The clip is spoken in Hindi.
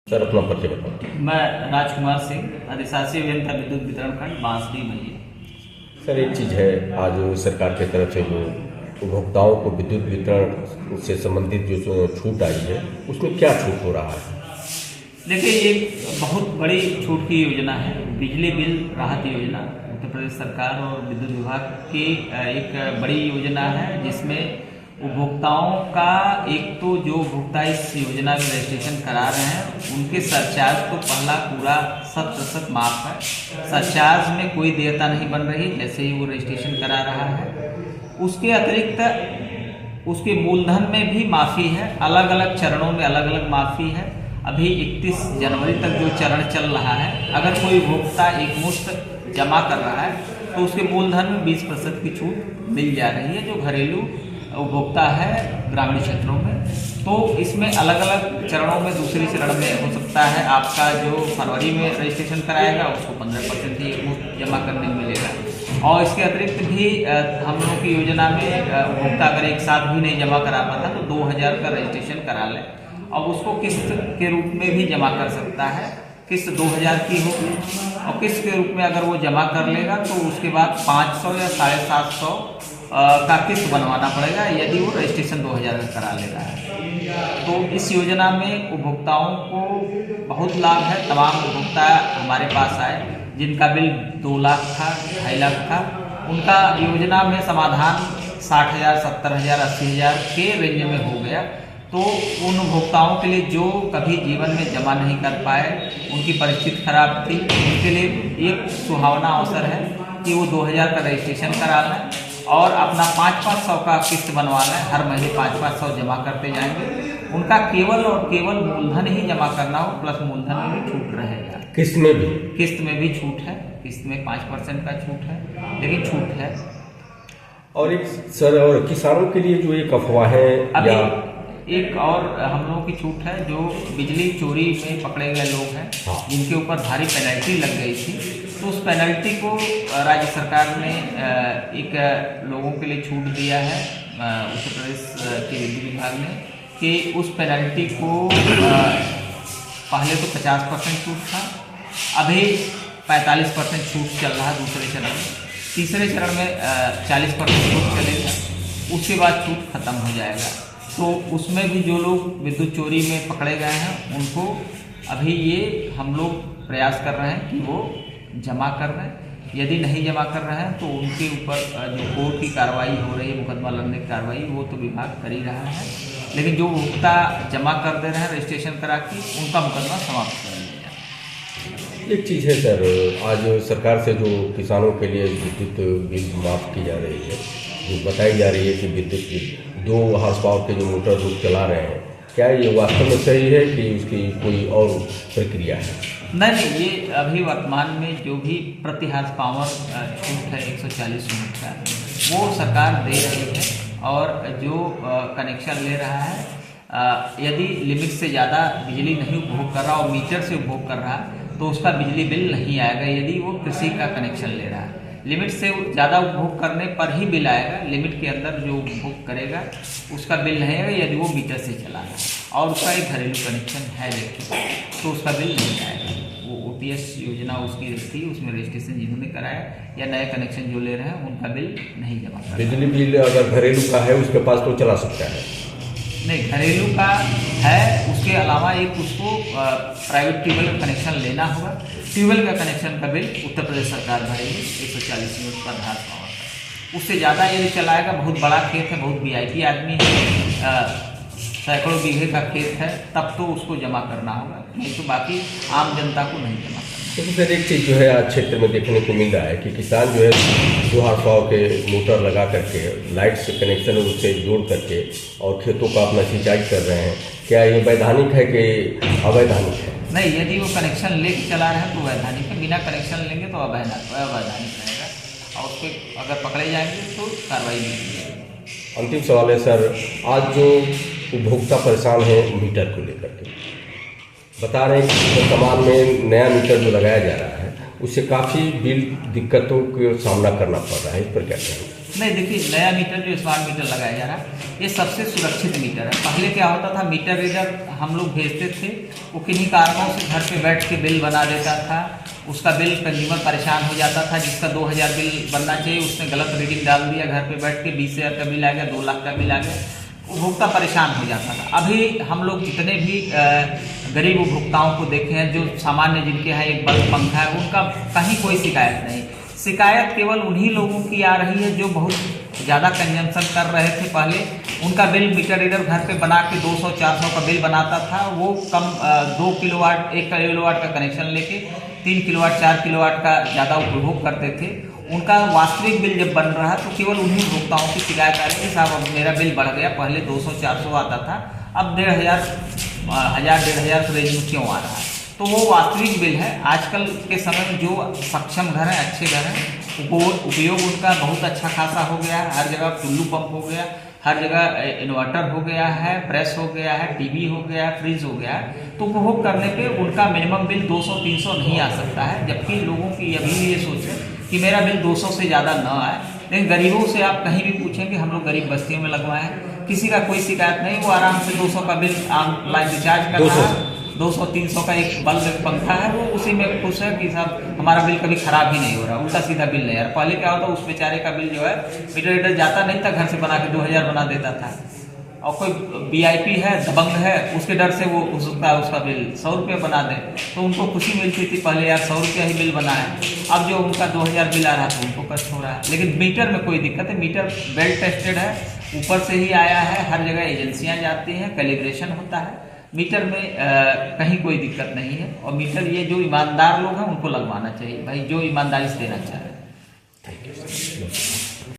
सर अपना परिचय बताओ। मैं राजकुमार सिंह, अधिशासी अभियंता विद्युत वितरण खंड बांसडीह मलिया। सर एक चीज़ है, आज सरकार की तरफ से जो उपभोक्ताओं को विद्युत वितरण से संबंधित जो छूट आई है उसमें क्या छूट हो रहा है? देखिए, ये बहुत बड़ी छूट की योजना है, बिजली बिल राहत योजना। उत्तर प्रदेश सरकार और विद्युत विभाग की एक बड़ी योजना है, जिसमें उपभोक्ताओं का एक तो जो उपभोक्ता इस योजना में रजिस्ट्रेशन करा रहे हैं उनके सरचार्ज तो पहला पूरा 100% माफ है। सरचार्ज में कोई देयता नहीं बन रही जैसे ही वो रजिस्ट्रेशन करा रहा है। उसके अतिरिक्त उसके मूलधन में भी माफ़ी है, अलग अलग चरणों में अलग अलग माफ़ी है। अभी 31 जनवरी तक जो चरण चल रहा है, अगर कोई उपभोक्ता एक मुश्त जमा कर रहा है तो उसके मूलधन में 20% की छूट मिल जा रही है, जो घरेलू उपभोक्ता है ग्रामीण क्षेत्रों में। तो इसमें अलग अलग चरणों में दूसरी चरण में हो सकता है आपका जो फरवरी में रजिस्ट्रेशन कराएगा उसको 15% ही मुफ्त जमा करने में मिलेगा। और इसके अतिरिक्त भी हम लोगों की योजना में उपभोक्ता अगर एक साथ भी नहीं जमा करा पाता तो 2000 का रजिस्ट्रेशन करा ले और उसको किस्त के रूप में भी जमा कर सकता है। किस्त 2000 की होगी और किस्त के रूप में अगर वो जमा कर लेगा तो उसके बाद 500 या 750 का किस्त बनवाना पड़ेगा यदि वो रजिस्ट्रेशन 2000 का करा ले रहा है। तो इस योजना में उपभोक्ताओं को बहुत लाभ है। तमाम उपभोक्ता हमारे पास आए जिनका बिल 2 लाख था, 2.5 लाख था, उनका योजना में समाधान 60,000, 70,000, 80,000 के रेंज में हो गया। तो उन उपभोक्ताओं के लिए जो कभी जीवन में जमा नहीं कर पाए, उनकी परिस्थिति खराब थी, उनके लिए एक सुहावना अवसर है कि वो 2000 का रजिस्ट्रेशन करा लें और अपना 500 का किस्त बनवा लें। हर महीने 500 जमा करते जाएंगे। उनका केवल और केवल मूलधन ही जमा करना हो, प्लस मूलधन में भी छूट रहेगा। किस्त में भी छूट है। किस्त में 5% का छूट है, लेकिन छूट है। और एक सर, और किसानों के लिए जो एक अफवाह है या एक और हम लोगों की छूट है, जो बिजली चोरी में पकड़े गए लोग हैं, जिनके ऊपर भारी पेनल्टी लग गई थी, तो उस पेनल्टी को राज्य सरकार ने एक लोगों के लिए छूट दिया है उत्तर प्रदेश के विद्युत विभाग ने, कि उस पेनल्टी को पहले तो 50% छूट था, अभी 45% छूट चल रहा है दूसरे चरण में। तीसरे चरण में 40% छूट चलेगा, उसके बाद छूट खत्म हो जाएगा। तो उसमें भी जो लोग विद्युत चोरी में पकड़े गए हैं उनको अभी ये हम लोग प्रयास कर रहे हैं कि वो जमा कर रहे हैं। यदि नहीं जमा कर रहे हैं तो उनके ऊपर जो कोर्ट की कार्रवाई हो रही है, मुकदमा लड़ने की कार्रवाई, वो तो विभाग कर ही रहा है। लेकिन जो उपभोक्ता जमा कर दे रहे हैं रजिस्ट्रेशन करा के, उनका मुकदमा समाप्त कर लिया जाए। एक चीज़ है सर, आज सरकार से जो किसानों के लिए विद्युत बिल माफ़ की जा रही है, जो बताई जा रही है कि विद्युत बिल 2 हॉर्स पावर के जो मोटर लोग चला रहे हैं, क्या ये वास्तव में सही है कि उसकी कोई और प्रक्रिया है? नहीं, ये अभी वर्तमान में जो भी प्रति हॉर्स पावर छूट है 140 यूनिट का, वो सरकार दे रही है। और जो कनेक्शन ले रहा है, यदि लिमिट से ज़्यादा बिजली नहीं उपभोग कर रहा और मीटर से उपभोग कर रहा तो उसका बिजली बिल नहीं आएगा। यदि वो कृषि का कनेक्शन ले रहा है, लिमिट से ज़्यादा उपभोग करने पर ही बिल आएगा। लिमिट के अंदर जो उपभोग करेगा उसका बिल नहीं आएगा यदि वो मीटर से चला रहा है और उसका एक घरेलू कनेक्शन है इलेक्ट्रिक, तो उसका बिल नहीं आएगा। वो OPS योजना उसकी थी, उसमें रजिस्ट्रेशन जिन्होंने कराया या नए कनेक्शन जो ले रहे हैं उनका बिल नहीं जमा करना। बिजली बिल अगर घरेलू का है उसके पास तो चला सकता है? नहीं, घरेलू का है, उसके अलावा एक उसको प्राइवेट ट्यूबवेल का कनेक्शन लेना होगा। ट्यूबवेल का कनेक्शन का बिल उत्तर प्रदेश सरकार भरेगी 140 यूनिट पर हॉर्स पावर का। उससे ज़्यादा यदि चलाएगा, बहुत बड़ा खेत है, बहुत VIP आदमी है, सैकड़ों बीघे का खेत है, तब तो उसको जमा करना होगा, नहीं तो बाकी आम जनता को नहीं जमा करना। तो फिर एक चीज़ जो है आज क्षेत्र में देखने को मिल रहा है कि किसान जो है 2 हॉर्स पावर के मोटर लगा करके लाइट से कनेक्शन उससे जोड़ करके और खेतों का अपना सिंचाई कर रहे हैं। क्या ये वैधानिक है कि अवैधानिक है? नहीं, यदि वो कनेक्शन लेके चला रहे हैं तो वैधानिक है, बिना कनेक्शन लेंगे तो अवैधानिक रहेगा और उस पर अगर पकड़े जाएंगे तो कार्रवाई भी की जाएगी। अंतिम सवाल है सर, आज जो उपभोक्ता परेशान है मीटर को लेकर के, बता रहे हैं कि वर्तमान में नया मीटर जो लगाया जा रहा है उससे काफ़ी बिल दिक्कतों का सामना करना पड़ रहा है, इस पर क्या कहेंगे? नहीं, देखिए, नया मीटर जो स्मार्ट मीटर लगाया जा रहा है, ये सबसे सुरक्षित मीटर है। पहले क्या होता था, मीटर रीडर हम लोग भेजते थे, वो किन्हीं कारणों से घर पे बैठ के बिल बना देता था, उसका बिल कंज्यूमर परेशान हो जाता था। जिसका 2000 बिल बनना चाहिए उसने गलत रीडिंग डाल दिया, घर पे बैठ के 20,000 का बिल आ गया, 2 लाख का बिल आ गया, उपभोक्ता परेशान हो जाता था। अभी हम लोग जितने भी गरीब उपभोक्ताओं को देखे हैं, जो सामान्य जिनके यहाँ एक बल्ब पंखा है, उनका कहीं कोई शिकायत नहीं। शिकायत केवल उन्हीं लोगों की आ रही है जो बहुत ज़्यादा कंजम्पशन कर रहे थे पहले। उनका बिल मीटर रीडर घर पे बना के 200-400 का बिल बनाता था, वो कम 2 किलोवाट 1 किलोवाट का कनेक्शन लेके 3 किलोवाट 4 किलोवाट का ज़्यादा उपभोग करते थे। उनका वास्तविक बिल जब बन रहा है तो केवल उन्हीं उपभोक्ताओं की शिकायत आ रही है, साहब अब मेरा बिल बढ़ गया, पहले 200-400 आता था, अब 1,500 रेंज में क्यों आ रहा है। तो वो वास्तविक बिल है। आजकल के समय में जो सक्षम घर हैं, अच्छे घर हैं, उपयोग उनका बहुत अच्छा खासा हो गया है। हर जगह टुल्लू पंप हो गया, हर जगह इन्वर्टर हो गया है, प्रेस हो गया है, टीवी हो गया है, फ्रिज हो गया है। तो उपभोग करने पे उनका मिनिमम बिल 200-300 नहीं आ सकता है, जबकि लोगों की अभी भी ये सोच है कि मेरा बिल 200 से ज़्यादा न आए। लेकिन गरीबों से आप कहीं भी पूछेंगे, हम लोग गरीब बस्तियों में लगवाए हैं, किसी का कोई शिकायत नहीं, वो आराम से 200 का बिल ऑनलाइन रिचार्ज कर रहा है, 200-300 का एक बल्ब एक पंखा है, वो उसी में खुश है कि साहब हमारा बिल कभी खराब ही नहीं हो रहा, उल्टा सीधा बिल नहीं यार। पहले क्या होता, उस बेचारे का बिल जो है मीटर रीडर जाता नहीं था, घर से बना के 2000 बना देता था। और कोई VIP है, दबंग है, उसके डर से वो उसका बिल 100 रुपये बना दे, तो उनको खुशी मिलती थी पहले, यार 100 रुपया ही बिल बना है। अब जो उनका 2000 बिल आ रहा था, उनको कष्ट हो रहा है। लेकिन मीटर में कोई दिक्कत है, मीटर वेल टेस्टेड है, ऊपर से ही आया है, हर जगह एजेंसियां जाती हैं, कैलिब्रेशन होता है, मीटर में कहीं कोई दिक्कत नहीं है। और मीटर ये जो ईमानदार लोग हैं उनको लगवाना चाहिए भाई, जो ईमानदारी से देना चाह रहे हैं। Thank you.